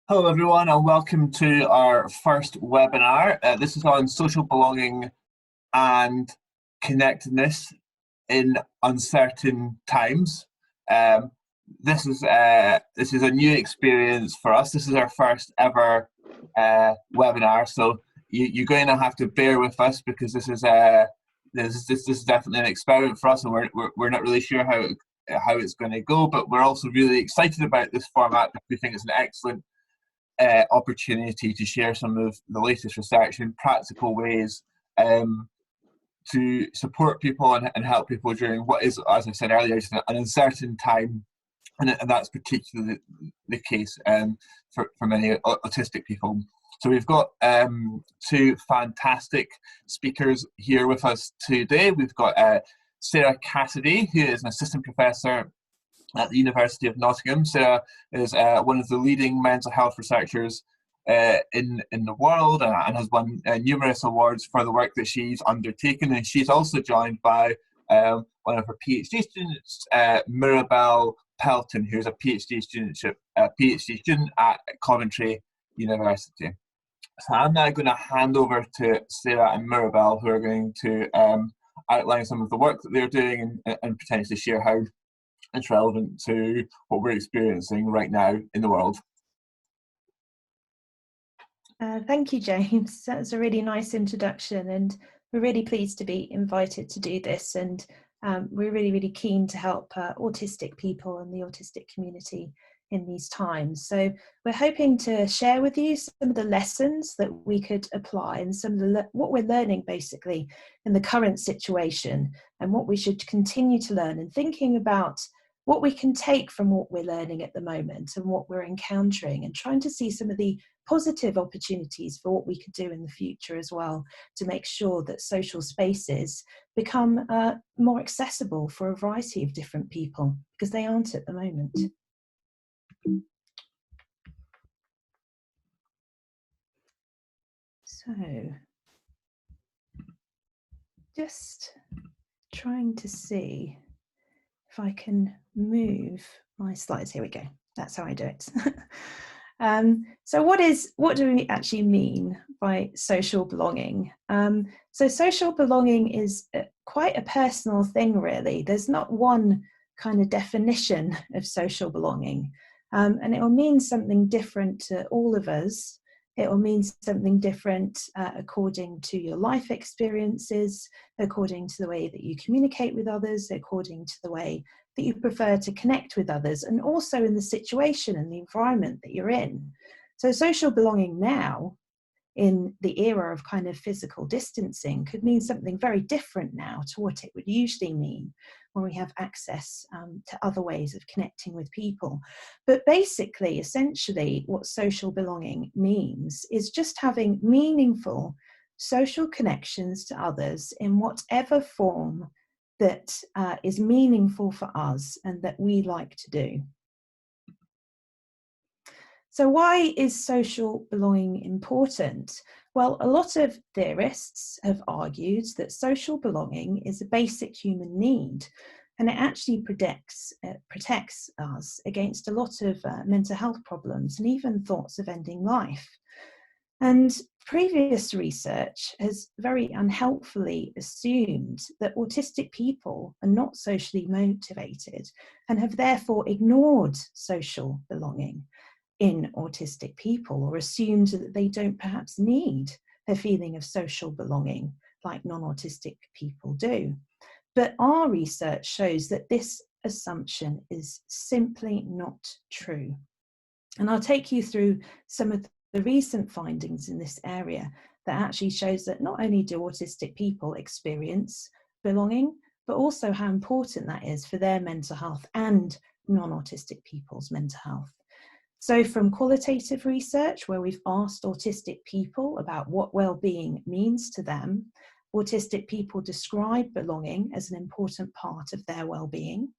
Hello everyone and welcome to our first webinar. This is on social belonging and connectedness in uncertain times. This is a new experience for us. This is our first ever webinar, so you're going to have to bear with us because this is definitely an experiment for us, and we're not really sure how it's going to go. But we're also really excited about this format because we think it's an excellent opportunity to share some of the latest research in practical ways to support people and help people during what is, as I said earlier, just an uncertain time, and that's particularly the case for many autistic people. So we've got two fantastic speakers here with us today. We've got Sarah Cassidy, who is an assistant professor at the University of Nottingham. Sarah is one of the leading mental health researchers in the world and has won numerous awards for the work that she's undertaken. And she's also joined by one of her PhD students, Mirabel Pelton, who's a PhD student at Coventry University. So I'm now going to hand over to Sarah and Mirabel, who are going to outline some of the work that they're doing and potentially share how it's relevant to what we're experiencing right now in the world. Thank you, James. That's a really nice introduction, and we're really pleased to be invited to do this, and we're really keen to help autistic people and the autistic community in these times. So we're hoping to share with you some of the lessons that we could apply and some of what we're learning basically in the current situation and what we should continue to learn, and thinking about what we can take from what we're learning at the moment and what we're encountering, and trying to see some of the positive opportunities for what we could do in the future as well to make sure that social spaces become more accessible for a variety of different people, because they aren't at the moment. So, just trying to see if I can move my slides. Here we go. That's how I do it. So what do we actually mean by social belonging? So social belonging is quite a personal thing, really. There's not one kind of definition of social belonging, and it will mean something different to all of us. It will mean something different according to your life experiences, according to the way that you communicate with others, according to the way that you prefer to connect with others, and also in the situation and the environment that you're in. So social belonging now, in the era of kind of physical distancing, could mean something very different now to what it would usually mean when we have access to other ways of connecting with people. But basically, essentially, what social belonging means is just having meaningful social connections to others in whatever form that is meaningful for us and that we like to do. So why is social belonging important? Well, a lot of theorists have argued that social belonging is a basic human need, and it actually protects us against a lot of mental health problems and even thoughts of ending life. And previous research has very unhelpfully assumed that autistic people are not socially motivated and have therefore ignored social belonging in autistic people, or assumed that they don't perhaps need a feeling of social belonging like non-autistic people do. But our research shows that this assumption is simply not true. And I'll take you through some of the recent findings in this area that actually shows that not only do autistic people experience belonging, but also how important that is for their mental health and non-autistic people's mental health. So from qualitative research, where we've asked autistic people about what well-being means to them, autistic people describe belonging as an important part of their well-being.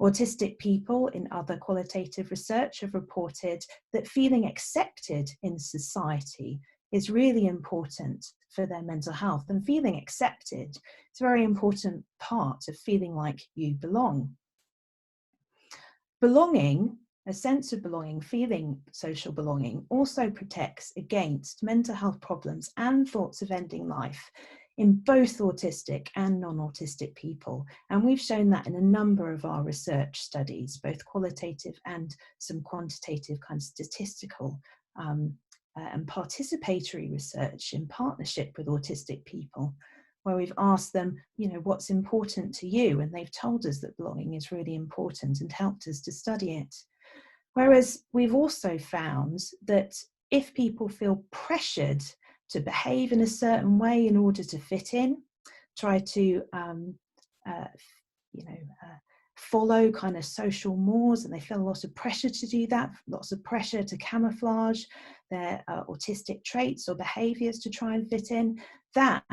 Autistic people in other qualitative research have reported that feeling accepted in society is really important for their mental health, and feeling accepted is a very important part of feeling like you belong. Belonging a sense of belonging, feeling social belonging, also protects against mental health problems and thoughts of ending life in both autistic and non-autistic people. And we've shown that in a number of our research studies, both qualitative and some quantitative kind of statistical and participatory research in partnership with autistic people, where we've asked them, you know, what's important to you? And they've told us that belonging is really important and helped us to study it. Whereas we've also found that if people feel pressured to behave in a certain way in order to fit in, try to follow kind of social mores, and they feel a lot of pressure to do that, lots of pressure to camouflage their autistic traits or behaviours to try and fit in, that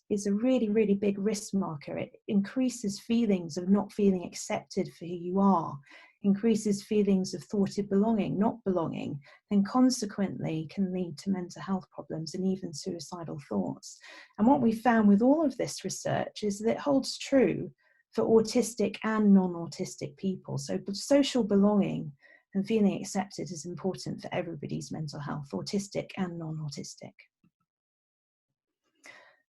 is a really, really big risk marker. It increases feelings of not feeling accepted for who you are, increases feelings of thwarted belonging, not belonging, and consequently can lead to mental health problems and even suicidal thoughts. And what we found with all of this research is that it holds true for autistic and non-autistic people. So social belonging and feeling accepted is important for everybody's mental health, autistic and non-autistic.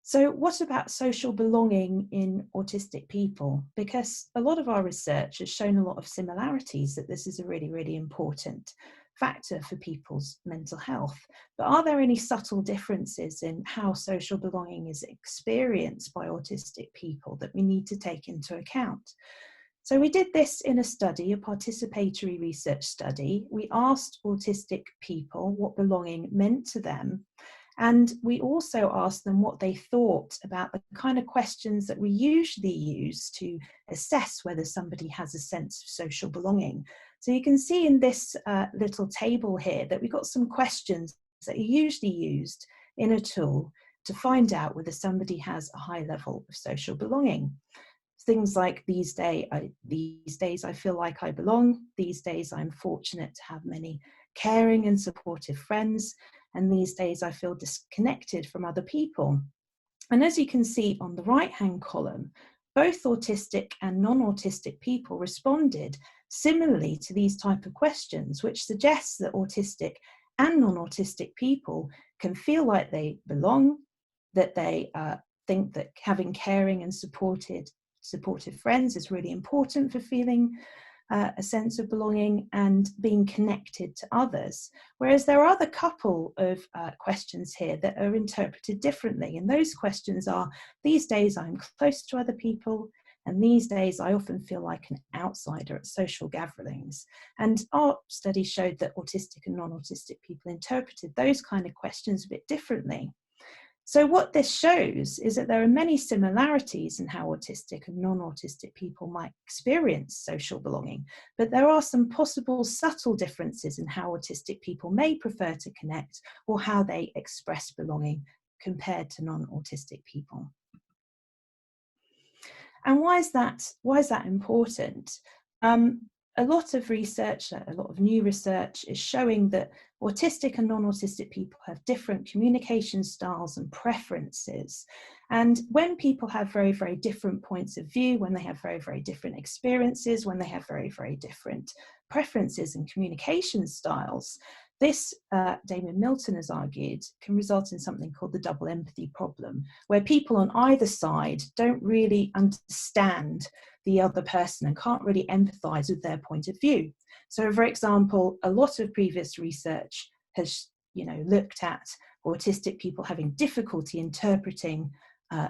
So what about social belonging in autistic people? Because a lot of our research has shown a lot of similarities, that this is a really, really important factor for people's mental health. But are there any subtle differences in how social belonging is experienced by autistic people that we need to take into account? So we did this in a study, a participatory research study. We asked autistic people what belonging meant to them. And we also asked them what they thought about the kind of questions that we usually use to assess whether somebody has a sense of social belonging. So you can see in this little table here that we've got some questions that are usually used in a tool to find out whether somebody has a high level of social belonging. Things like these days I feel like I belong, these days I'm fortunate to have many caring and supportive friends, and these days I feel disconnected from other people. And as you can see on the right-hand column, both autistic and non-autistic people responded similarly to these type of questions, which suggests that autistic and non-autistic people can feel like they belong, that they think that having caring and supportive friends is really important for feeling a sense of belonging and being connected to others. Whereas there are other couple of questions here that are interpreted differently. And those questions are, these days I'm close to other people, and these days I often feel like an outsider at social gatherings. And our study showed that autistic and non-autistic people interpreted those kind of questions a bit differently. So what this shows is that there are many similarities in how autistic and non-autistic people might experience social belonging, but there are some possible subtle differences in how autistic people may prefer to connect or how they express belonging compared to non-autistic people. And why is that important? A lot of research, a lot of new research is showing that autistic and non-autistic people have different communication styles and preferences. And when people have very, very different points of view, when they have very, very different experiences, when they have very, very different preferences and communication styles, this, Damon Milton has argued, can result in something called the double empathy problem, where people on either side don't really understand the other person and can't really empathize with their point of view. So, for example, a lot of previous research has, looked at autistic people having difficulty interpreting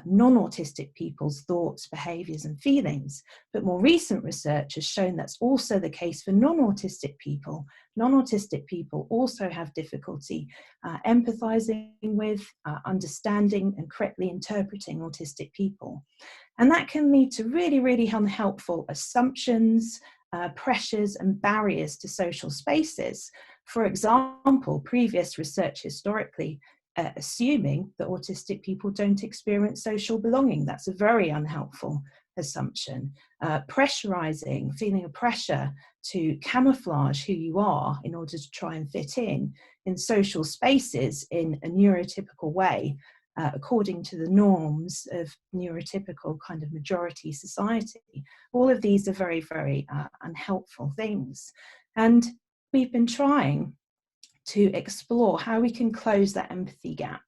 non-autistic people's thoughts, behaviours and feelings. But more recent research has shown that's also the case for non-autistic people. Non-autistic people also have difficulty empathising with, understanding and correctly interpreting autistic people. And that can lead to really, really unhelpful assumptions, pressures and barriers to social spaces. For example, previous research historically assuming that autistic people don't experience social belonging. That's a very unhelpful assumption. Pressurizing, feeling a pressure to camouflage who you are in order to try and fit in social spaces in a neurotypical way, according to the norms of neurotypical kind of majority society. All of these are very, very unhelpful things. And we've been trying to explore how we can close that empathy gap.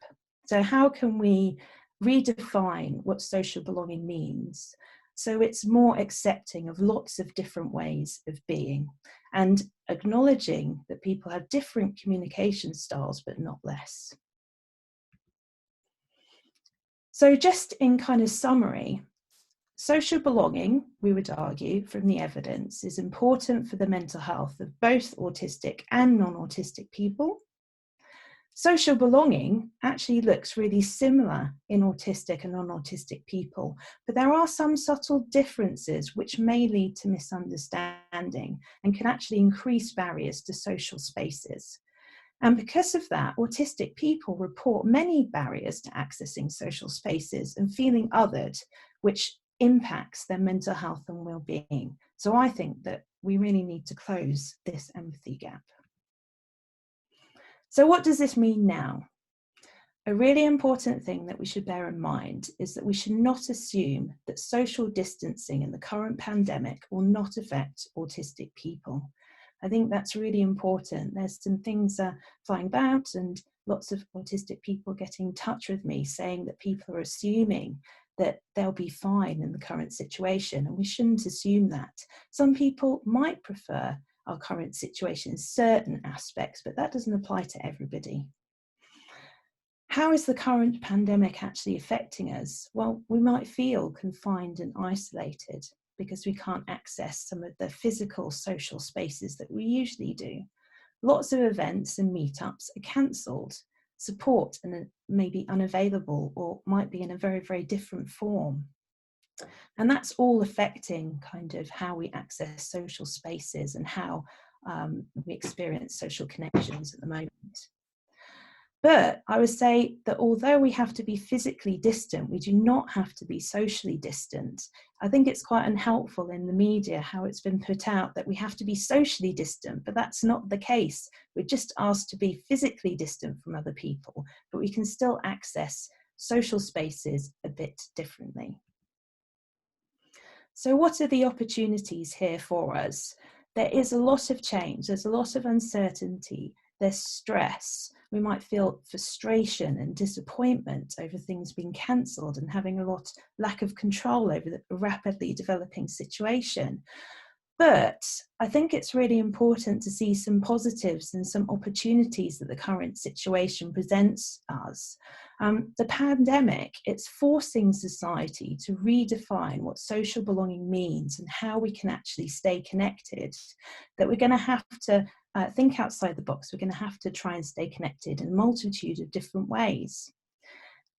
So how can we redefine what social belonging means so it's more accepting of lots of different ways of being, and acknowledging that people have different communication styles, but not less. So just in kind of summary, social belonging, we would argue from the evidence, is important for the mental health of both autistic and non-autistic people. Social belonging actually looks really similar in autistic and non-autistic people, but there are some subtle differences which may lead to misunderstanding and can actually increase barriers to social spaces. And because of that, autistic people report many barriers to accessing social spaces and feeling othered, which impacts their mental health and well-being. So I think that we really need to close this empathy gap. So what does this mean now? A really important thing that we should bear in mind is that we should not assume that social distancing in the current pandemic will not affect autistic people. I think that's really important. There's some things flying about, and lots of autistic people getting in touch with me saying that people are assuming that they'll be fine in the current situation, and we shouldn't assume that. Some people might prefer our current situation in certain aspects, but that doesn't apply to everybody. How is the current pandemic actually affecting us? Well, we might feel confined and isolated because we can't access some of the physical social spaces that we usually do. Lots of events and meetups are cancelled. Support may be unavailable or might be in a very, very different form. And that's all affecting kind of how we access social spaces and how we experience social connections at the moment. But I would say that although we have to be physically distant, we do not have to be socially distant. I think it's quite unhelpful in the media how it's been put out that we have to be socially distant, but that's not the case. We're just asked to be physically distant from other people, but we can still access social spaces a bit differently. So what are the opportunities here for us? There is a lot of change, there's a lot of uncertainty, there's stress. We might feel frustration and disappointment over things being cancelled and having a lack of control over the rapidly developing situation. But I think it's really important to see some positives and some opportunities that the current situation presents us. The pandemic, it's forcing society to redefine what social belonging means and how we can actually stay connected, that we're going to have to think outside the box. We're going to have to try and stay connected in a multitude of different ways.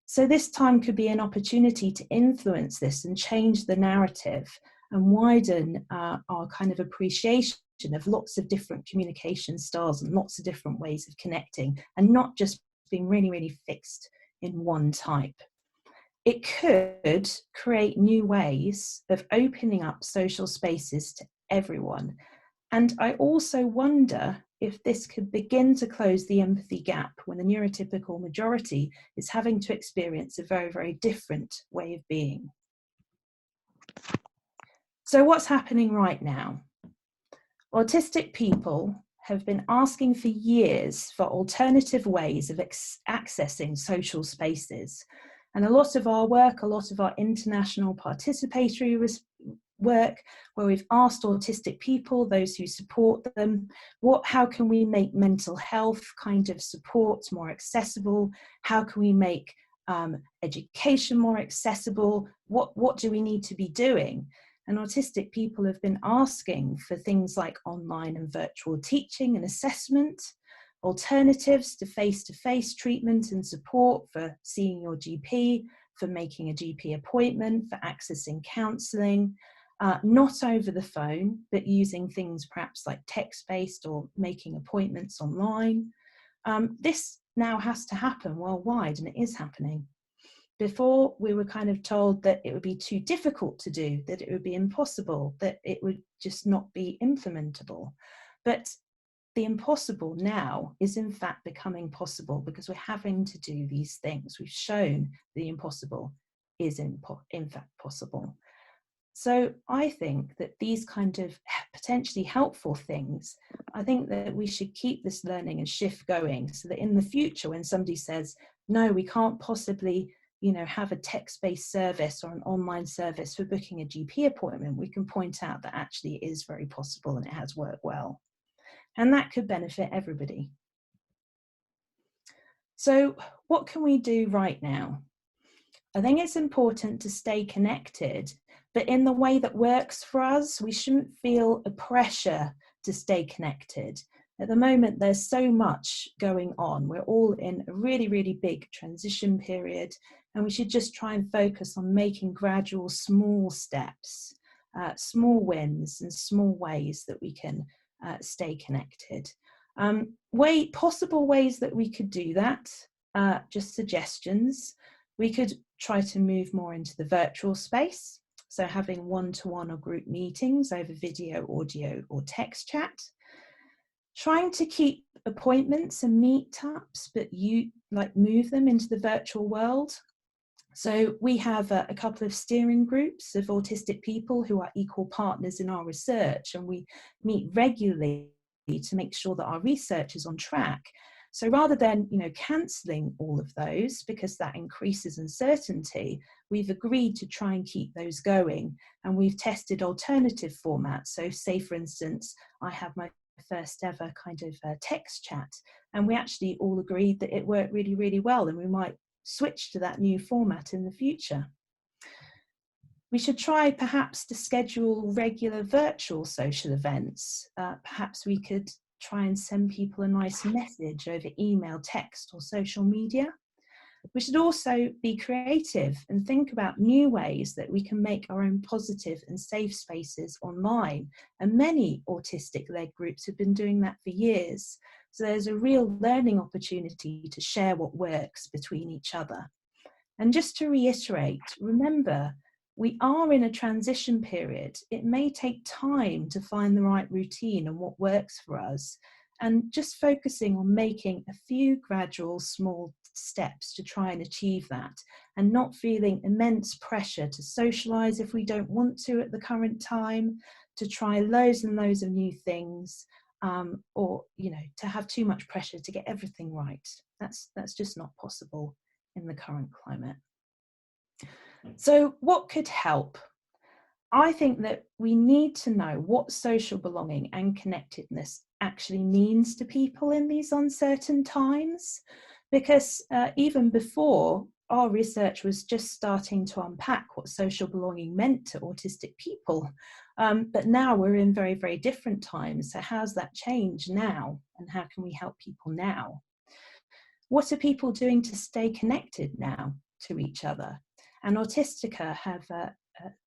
So this time could be an opportunity to influence this and change the narrative and widen our kind of appreciation of lots of different communication styles and lots of different ways of connecting, and not just being really, really fixed in one type. It could create new ways of opening up social spaces to everyone. And I also wonder if this could begin to close the empathy gap when the neurotypical majority is having to experience a very, very different way of being. So what's happening right now? Autistic people have been asking for years for alternative ways of accessing social spaces. And a lot of our work, a lot of our international participatory work, where we've asked autistic people, those who support them, how can we make mental health kind of support more accessible? How can we make education more accessible? What do we need to be doing? And autistic people have been asking for things like online and virtual teaching and assessment, alternatives to face-to-face treatment and support for seeing your GP, for making a GP appointment, for accessing counselling, not over the phone, but using things perhaps like text-based or making appointments online. This now has to happen worldwide, and it is happening. Before, we were kind of told that it would be too difficult to do, that it would be impossible, that it would just not be implementable. But the impossible now is in fact becoming possible because we're having to do these things. We've shown the impossible is in fact possible. So I think that these kind of potentially helpful things, I think that we should keep this learning and shift going, so that in the future, when somebody says, no, we can't possibly, have a text-based service or an online service for booking a GP appointment, we can point out that actually it is very possible and it has worked well. And that could benefit everybody. So what can we do right now? I think it's important to stay connected, but in the way that works for us. We shouldn't feel a pressure to stay connected. At the moment, there's so much going on. We're all in a really, really big transition period, and we should just try and focus on making gradual, small steps, small wins and small ways that we can stay connected. Possible ways that we could do that, just suggestions. We could try to move more into the virtual space, so having one-to-one or group meetings over video, audio, or text chat. Trying to keep appointments and meetups, but move them into the virtual world. So we have a couple of steering groups of autistic people who are equal partners in our research, and we meet regularly to make sure that our research is on track. So rather than, cancelling all of those, because that increases uncertainty, we've agreed to try and keep those going. And we've tested alternative formats. So say, for instance, I have my first ever kind of text chat, and we actually all agreed that it worked really, really well, and we might switch to that new format in the future. We should try perhaps to schedule regular virtual social events. Perhaps we could try and send people a nice message over email, text, or social media. We should also be creative and think about new ways that we can make our own positive and safe spaces online. And many autistic-led groups have been doing that for years. So there's a real learning opportunity to share what works between each other. And just to reiterate, remember, we are in a transition period. It may take time to find the right routine and what works for us, and just focusing on making a few gradual small steps to try and achieve that, and not feeling immense pressure to socialize if we don't want to at the current time, to try loads and loads of new things, or to have too much pressure to get everything right. That's just not possible in the current climate. So what could help? I think that we need to know what social belonging and connectedness actually means to people in these uncertain times, because even before, our research was just starting to unpack what social belonging meant to autistic people. But now we're in very, very different times. So how's that changed now? And how can we help people now? What are people doing to stay connected now to each other? And Autistica have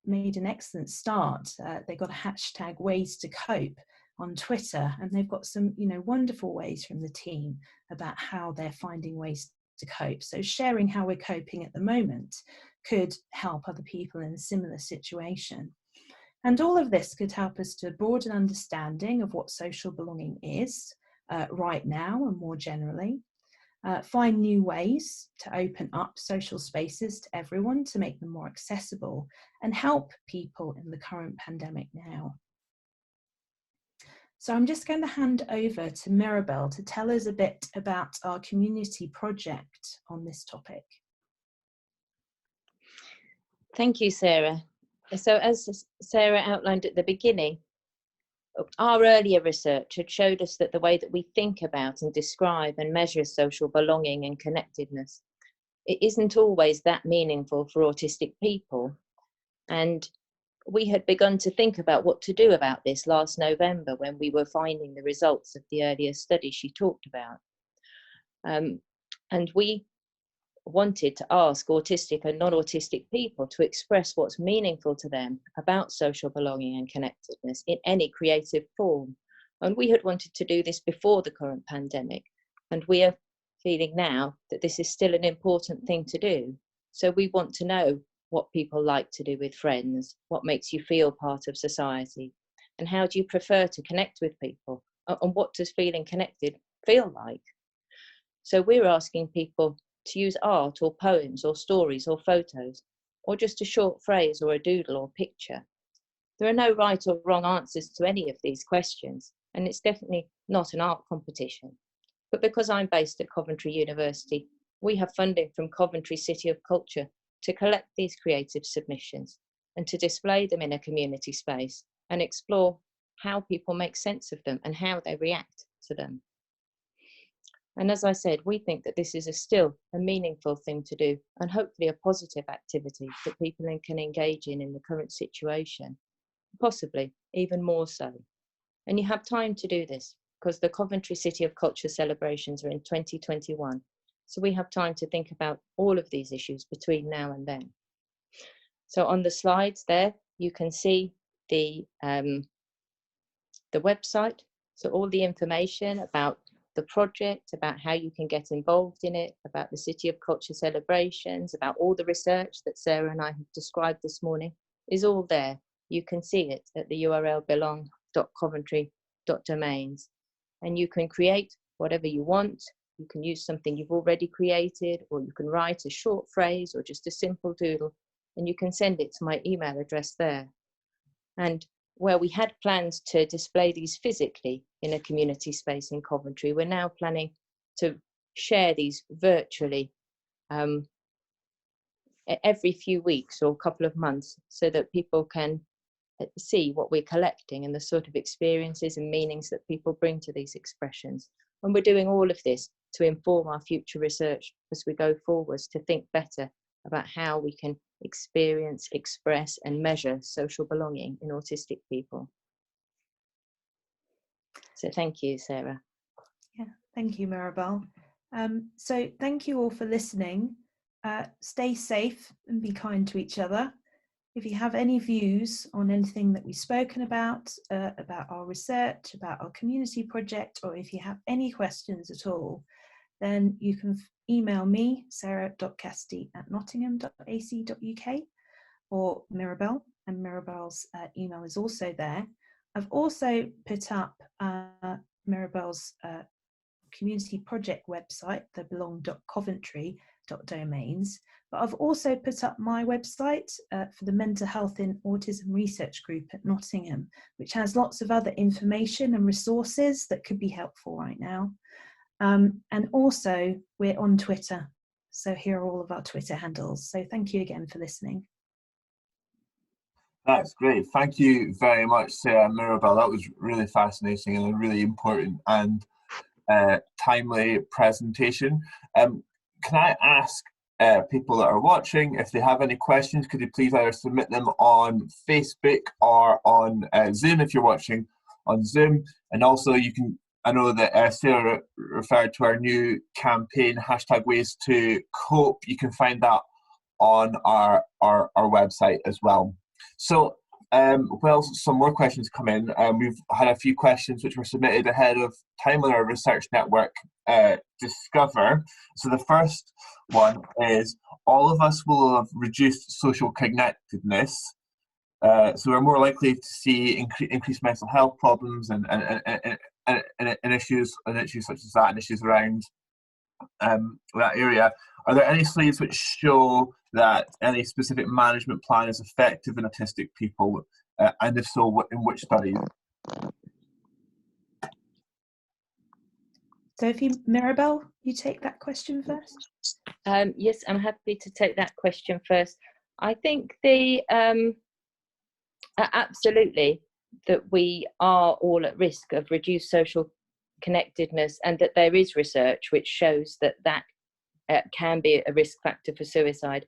made an excellent start. They've got a hashtag Ways to Cope on Twitter, and they've got some wonderful ways from the team about how they're finding ways to cope. So sharing how we're coping at the moment could help other people in a similar situation. And all of this could help us to broaden understanding of what social belonging is right now and more generally. Find new ways to open up social spaces to everyone to make them more accessible, and help people in the current pandemic now. So I'm just going to hand over to Mirabel to tell us a bit about our community project on this topic. Thank you, Sarah. So as Sarah outlined at the beginning, our earlier research had showed us that the way that we think about and describe and measure social belonging and connectedness, it isn't always that meaningful for autistic people. And we had begun to think about what to do about this last November, when we were finding the results of the earlier study she talked about. And we wanted to ask autistic and non-autistic people to express what's meaningful to them about social belonging and connectedness in any creative form. And we had wanted to do this before the current pandemic, and we are feeling now that this is still an important thing to do. So we want to know what people like to do with friends, what makes you feel part of society, and how do you prefer to connect with people, and what does feeling connected feel like? So we're asking people to use art or poems or stories or photos, or just a short phrase or a doodle or picture There are no right or wrong answers to any of these questions, and it's definitely not an art competition. But because I'm based at Coventry University, we have funding from Coventry City of Culture to collect these creative submissions and to display them in a community space and explore how people make sense of them and how they react to them. And as I said, we think that this is still a meaningful thing to do, and hopefully a positive activity that people can engage in the current situation, possibly even more so. And you have time to do this because the Coventry City of Culture celebrations are in 2021. So we have time to think about all of these issues between now and then. So on the slides there, you can see the website. So all the information about the project, about how you can get involved in it, about the City of Culture celebrations, about all the research that Sarah and I have described this morning is all there. You can see it at the URL belong.coventry.domains. And you can create whatever you want. You can use something you've already created, or you can write a short phrase or just a simple doodle, and you can send it to my email address there. And where we had plans to display these physically in a community space in Coventry, we're now planning to share these virtually every few weeks or a couple of months so that people can see what we're collecting and the sort of experiences and meanings that people bring to these expressions. And we're doing all of this to inform our future research as we go forwards, to think better about how we can experience, express and measure social belonging in autistic people. So thank you, Sarah. Yeah, thank you, Mirabel. So thank you all for listening. Stay safe and be kind to each other. If you have any views on anything that we've spoken about our research, about our community project, or if you have any questions at all, then you can email me, sarah.cassidy@nottingham.ac.uk, or Mirabel, and Mirabel's email is also there. I've also put up Mirabel's community project website, the belong.coventry.domains, but I've also put up my website for the Mental Health in Autism Research Group at Nottingham, which has lots of other information and resources that could be helpful right now. And also we're on Twitter, so here are all of our Twitter handles. So thank you again for listening. That's great. Thank you very much, Sarah and Mirabel. That was really fascinating and a really important and timely presentation. Can I ask people that are watching, if they have any questions, could you please either submit them on Facebook or on Zoom if you're watching on Zoom? And also you can, I know that Sarah referred to our new campaign, #Ways to Cope. You can find that on our website as well. So well, some more questions come in. We've had a few questions which were submitted ahead of time on our research network Discover. So the first one is, all of us will have reduced social connectedness, so we're more likely to see increased mental health problems and issues such as that, and issues around that area. Are there any slides which show that any specific management plan is effective in autistic people, and if so, in which studies? So if you, Mirabel, you take that question first. Yes, I'm happy to take that question first. I think the absolutely that we are all at risk of reduced social connectedness, and that there is research which shows that that can be a risk factor for suicide.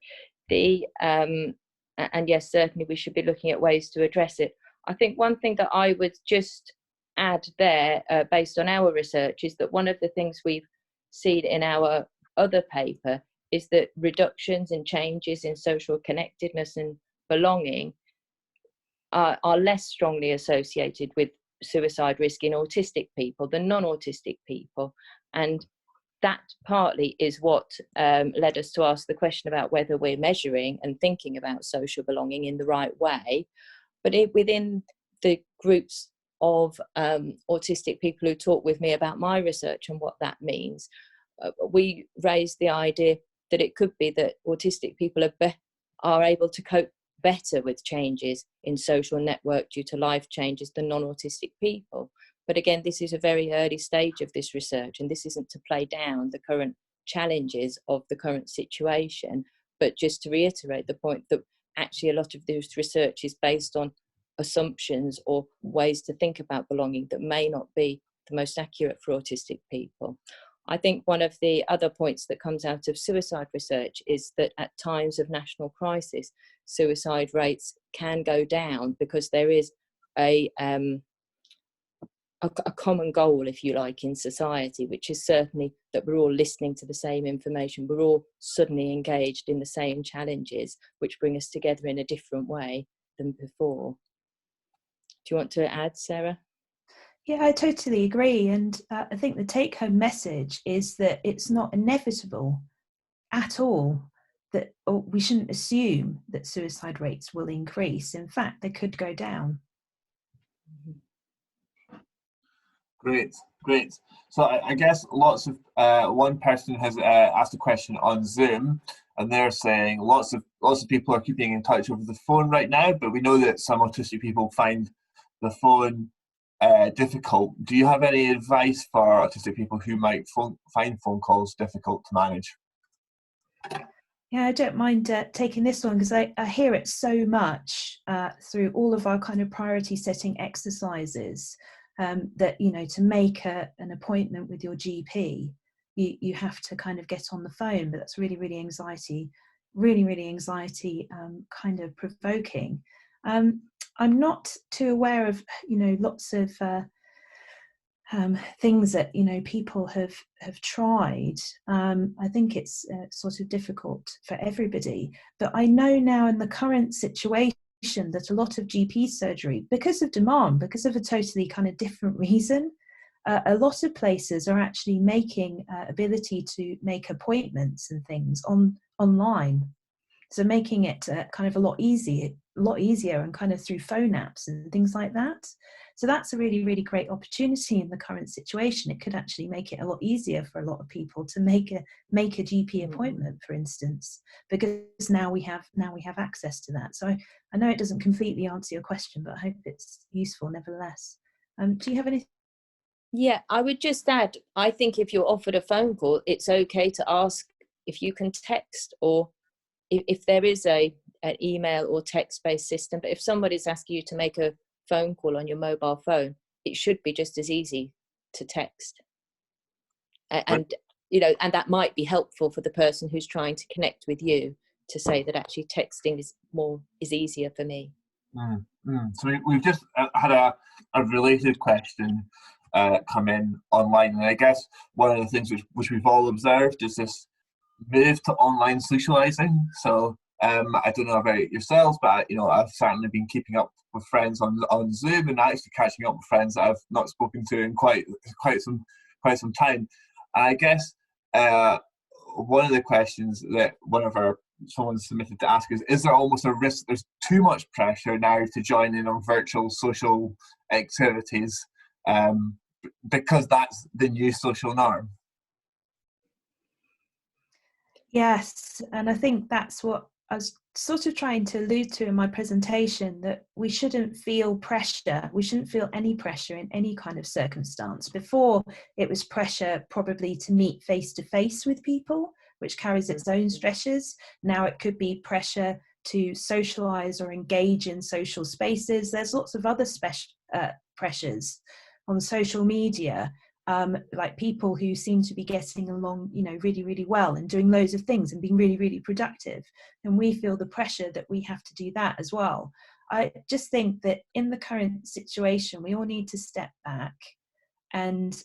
And yes, certainly we should be looking at ways to address it. I think one thing that I would just add there, based on our research, is that one of the things we've seen in our other paper is that reductions and changes in social connectedness and belonging are less strongly associated with suicide risk in autistic people than non-autistic people. And that partly is what led us to ask the question about whether we're measuring and thinking about social belonging in the right way. But within the groups of autistic people who talk with me about my research and what that means, we raised the idea that it could be that autistic people are able to cope better with changes in social network due to life changes than non-autistic people. But again, this is a very early stage of this research, and this isn't to play down the current challenges of the current situation, but just to reiterate the point that actually a lot of this research is based on assumptions or ways to think about belonging that may not be the most accurate for autistic people. I think one of the other points that comes out of suicide research is that at times of national crisis, suicide rates can go down because there is a common goal, if you like, in society, which is certainly that we're all listening to the same information, we're all suddenly engaged in the same challenges, which bring us together in a different way than before. Do you want to add, Sarah? Yeah, I totally agree. And I think the take-home message is that it's not inevitable at all that we shouldn't assume that suicide rates will increase. In fact, they could go down. Great, great. So I guess lots of one person has asked a question on Zoom, and they're saying lots of people are keeping in touch over the phone right now, but we know that some autistic people find the phone difficult. Do you have any advice for autistic people who might find phone calls difficult to manage? Yeah, I don't mind taking this one because I hear it so much through all of our kind of priority setting exercises that, you know, to make an appointment with your GP, you have to kind of get on the phone, but that's really anxiety kind of provoking. I'm not too aware of, you know, lots of things that, you know, people have tried. I think it's sort of difficult for everybody, but I know now in the current situation that a lot of GP surgery, because of demand, because of a totally kind of different reason, a lot of places are actually making ability to make appointments and things online. So making it kind of a lot easier and kind of through phone apps and things like that. So that's a really great opportunity in the current situation. It could actually make it a lot easier for a lot of people to make a GP appointment, for instance, because now we have access to that. So I know it doesn't completely answer your question, but I hope it's useful nevertheless. Do you have anything? Yeah, I would just add, I think if you're offered a phone call, it's okay to ask if you can text, or if there is an email or text-based system. But if somebody's asking you to make a phone call on your mobile phone, it should be just as easy to text. And you know, and that might be helpful for the person who's trying to connect with you to say that actually texting is easier for me. So we've just had a related question come in online, and I guess one of the things which we've all observed is this move to online socializing. So I don't know about yourselves, but you know, I've certainly been keeping up with friends on Zoom, and actually catching up with friends that I've not spoken to in quite some time. And I guess one of the questions that someone submitted to ask is there almost a risk there's too much pressure now to join in on virtual social activities because that's the new social norm? Yes, and I think that's what I was sort of trying to allude to in my presentation, that we shouldn't feel pressure. We shouldn't feel any pressure in any kind of circumstance. Before, it was pressure probably to meet face to face with people, which carries its own stresses. Now it could be pressure to socialize or engage in social spaces. There's lots of other pressures on social media. Like people who seem to be getting along, you know, really well and doing loads of things and being really productive, and we feel the pressure that we have to do that as well. I just think that in the current situation, we all need to step back and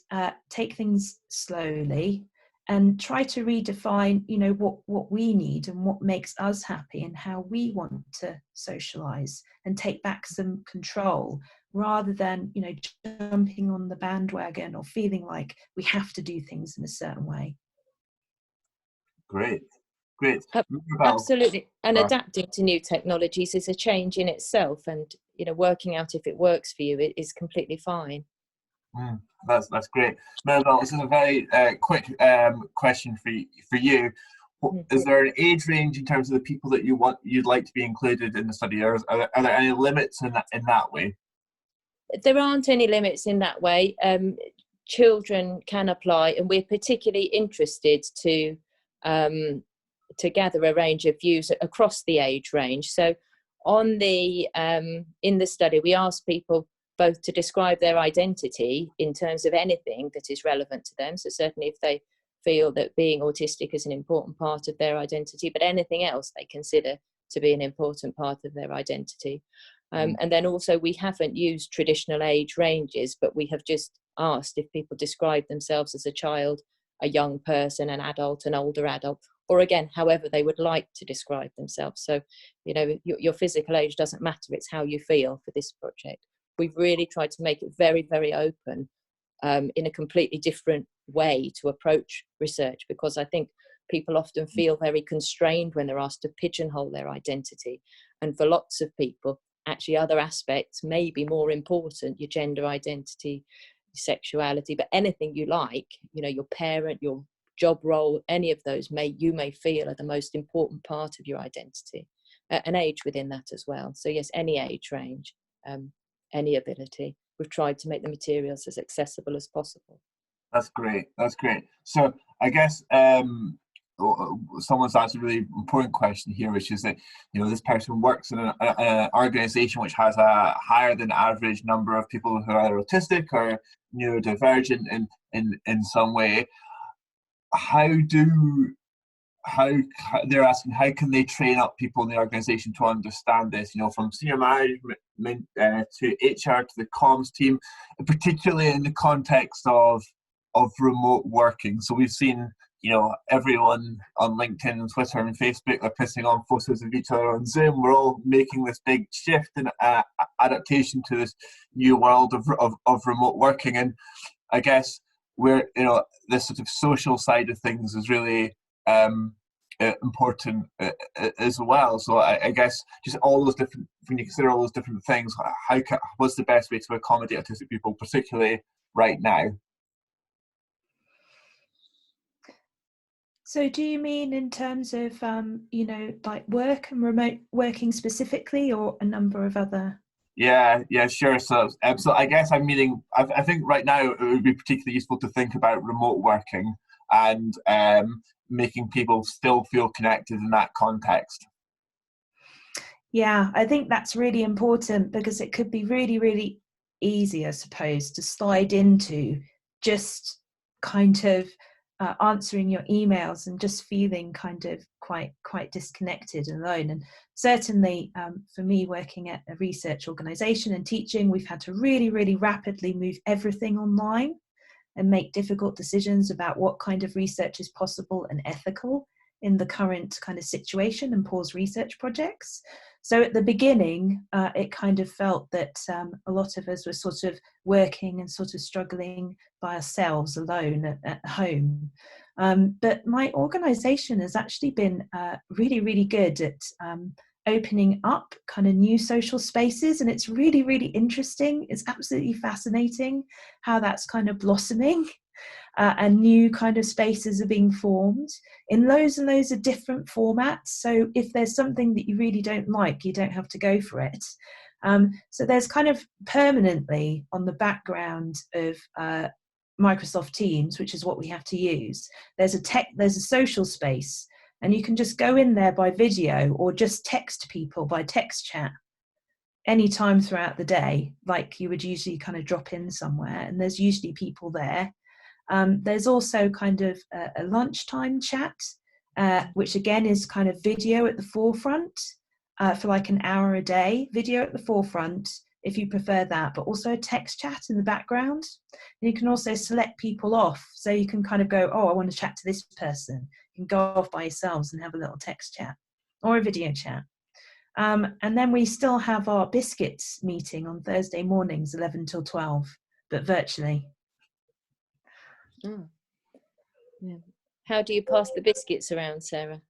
take things slowly and try to redefine, you know, what we need and what makes us happy and how we want to socialize and take back some control, rather than, you know, jumping on the bandwagon or feeling like we have to do things in a certain way. Great. Absolutely. And adapting to new technologies is a change in itself, and, you know, working out if it works for you is completely fine. That's great. Mirabel, this is a very quick question for you. is there an age range in terms of the people that you'd like to be included in the study, or are there any limits in that way? There aren't any limits in that way. Children can apply, and we're particularly interested to gather a range of views across the age range. So on the in the study, we asked people both to describe their identity in terms of anything that is relevant to them. So certainly if they feel that being autistic is an important part of their identity, but anything else they consider to be an important part of their identity. And then also we haven't used traditional age ranges, but we have just asked if people describe themselves as a child, a young person, an adult, an older adult, or again, however they would like to describe themselves. So, you know, your physical age doesn't matter, it's how you feel for this project. We've really tried to make it very, very open in a completely different way to approach research, because I think people often feel very constrained when they're asked to pigeonhole their identity. And for lots of people, actually other aspects may be more important, your gender identity, sexuality, but anything you like, you know, your parent, your job role, any of those you may feel are the most important part of your identity, and age within that as well. So yes, any age range, any ability. We've tried to make the materials as accessible as possible. That's great. That's great. So I guess someone's asked a really important question here, which is that, you know, this person works in an organisation which has a higher than average number of people who are either autistic or neurodivergent in some way. How they're asking, how can they train up people in the organisation to understand this, you know, from senior management to HR to the comms team, particularly in the context of remote working. So we've seen, you know, everyone on LinkedIn and Twitter and Facebook are putting on photos of each other on Zoom. We're all making this big shift and adaptation to this new world of remote working. And I guess we're, you know, this sort of social side of things is really important as well. So I guess just all those different, when you consider all those different things, what's the best way to accommodate autistic people, particularly right now? So do you mean in terms of, you know, like work and remote working specifically, or a number of other? Yeah, sure. So I guess I'm meaning, I think right now it would be particularly useful to think about remote working and making people still feel connected in that context. Yeah, I think that's really important, because it could be really, really easy, I suppose, to slide into just kind of answering your emails and just feeling kind of quite disconnected and alone. And certainly for me, working at a research organisation and teaching, we've had to really, really rapidly move everything online and make difficult decisions about what kind of research is possible and ethical in the current kind of situation, and pause research projects. So at the beginning, it kind of felt that a lot of us were sort of working and sort of struggling by ourselves alone at home. But my organisation has actually been really, really good at opening up kind of new social spaces, and it's really, really interesting. It's absolutely fascinating how that's kind of blossoming. And new kind of spaces are being formed in loads and loads of different formats. So if there's something that you really don't like, you don't have to go for it. So there's kind of permanently on the background of Microsoft Teams, which is what we have to use, there's a social space, and you can just go in there by video or just text people by text chat anytime throughout the day, like you would usually kind of drop in somewhere, and there's usually people there. There's also kind of a lunchtime chat, which again is kind of video at the forefront for like an hour a day, video at the forefront if you prefer that, but also a text chat in the background. And you can also select people off, so you can kind of go, oh, I want to chat to this person. You can go off by yourselves and have a little text chat or a video chat. And then we still have our biscuits meeting on Thursday mornings, 11 till 12, but virtually. Oh. Yeah. How do you pass the biscuits around, Sarah?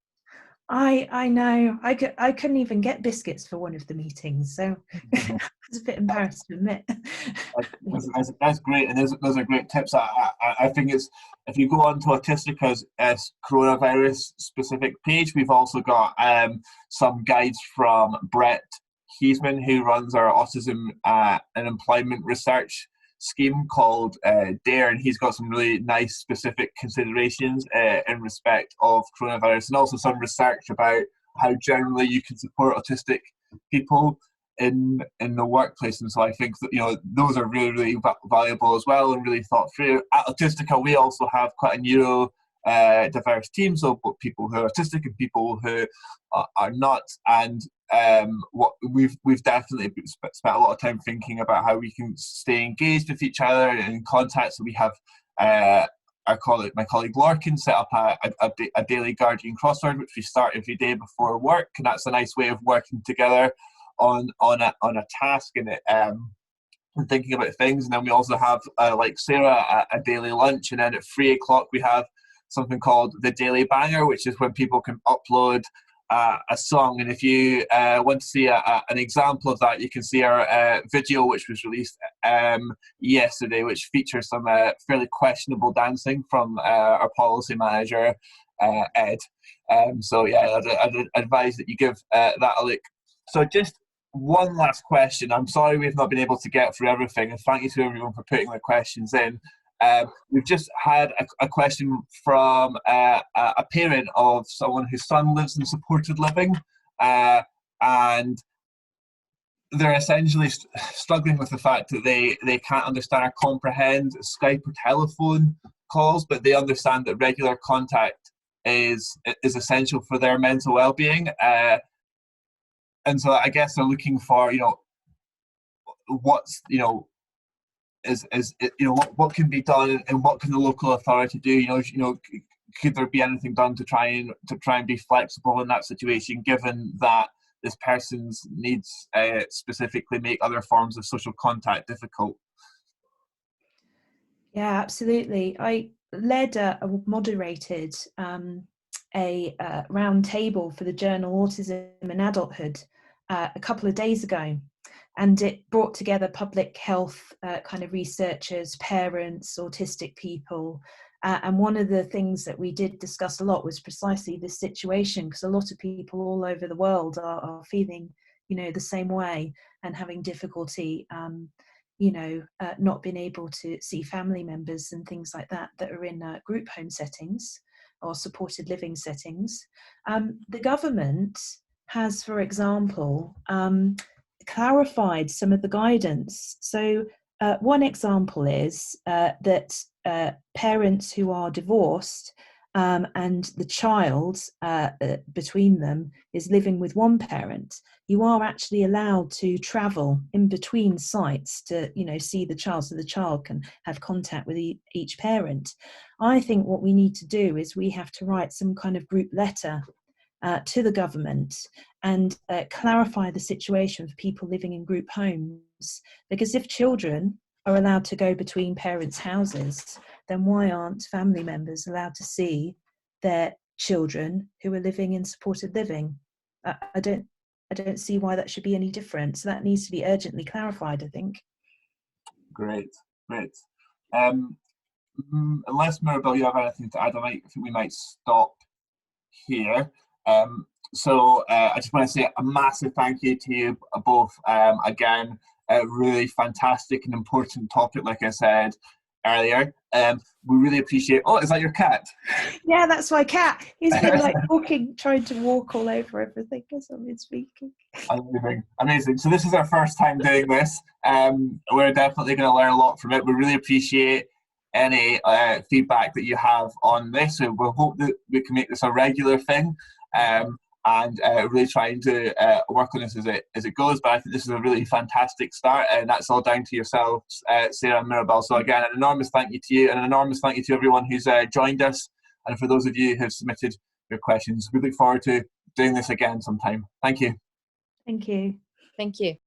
I know. I couldn't even get biscuits for one of the meetings, so I was a bit embarrassed to admit. That's great, and those are great tips. I think it's, if you go on to Autistica's coronavirus specific page, we've also got some guides from Brett Heisman, who runs our autism and employment research scheme called DARE, and he's got some really nice specific considerations in respect of coronavirus, and also some research about how generally you can support autistic people in the workplace. And so I think that, you know, those are really, really valuable as well, and really thought through. At Autistica, we also have quite a neuro diverse team, so both people who are autistic and people who are not, and what we've definitely spent a lot of time thinking about how we can stay engaged with each other and in contact. So we have my colleague Lorcan set up a daily Guardian crossword, which we start every day before work, and that's a nice way of working together on a task and thinking about things. And then we also have, like Sarah, a daily lunch, and then at 3 o'clock we have something called the Daily Banger, which is when people can upload a song. And if you want to see an example of that, you can see our video, which was released yesterday, which features some fairly questionable dancing from our policy manager, Ed. So yeah, I'd advise that you give that a look. So just one last question. I'm sorry we've not been able to get through everything, and thank you to everyone for putting their questions in. We've just had a question from a parent of someone whose son lives in supported living, and they're essentially struggling with the fact that they can't understand or comprehend Skype or telephone calls, but they understand that regular contact is essential for their mental well-being. And so I guess they're looking for, you know, what's, you know, what can be done, and what can the local authority do? You know, could there be anything done to try and be flexible in that situation, given that this person's needs specifically make other forms of social contact difficult? Yeah, absolutely. I led moderated a round table for the journal Autism and Adulthood a couple of days ago. And it brought together public health kind of researchers, parents, autistic people. And one of the things that we did discuss a lot was precisely this situation, because a lot of people all over the world are feeling, you know, the same way and having difficulty, not being able to see family members and things like that are in group home settings or supported living settings. The government has, for example, clarified some of the guidance. So one example is that parents who are divorced and the child between them is living with one parent, you are actually allowed to travel in between sites to, you know, see the child, so the child can have contact with each parent. I think what we need to do is we have to write some kind of group letter to the government and clarify the situation for people living in group homes, because if children are allowed to go between parents' houses, then why aren't family members allowed to see their children who are living in supported living? I don't see why that should be any different. So that needs to be urgently clarified, I think. Great. Unless, Mirabel, you have anything to add, I think we might stop here. So I just want to say a massive thank you to you both. Again, a really fantastic and important topic, like I said earlier. We really appreciate. Oh, is that your cat? Yeah, that's my cat. He's been like trying to walk all over everything as I've been speaking. Amazing. So this is our first time doing this. We're definitely going to learn a lot from it. We really appreciate any feedback that you have on this. So we'll hope that we can make this a regular thing. And really trying to work on this as it goes. But I think this is a really fantastic start, and that's all down to yourselves, Sarah and Mirabel. So again, an enormous thank you to you, and an enormous thank you to everyone who's joined us, and for those of you who have submitted your questions. We look forward to doing this again sometime. Thank you. Thank you. Thank you.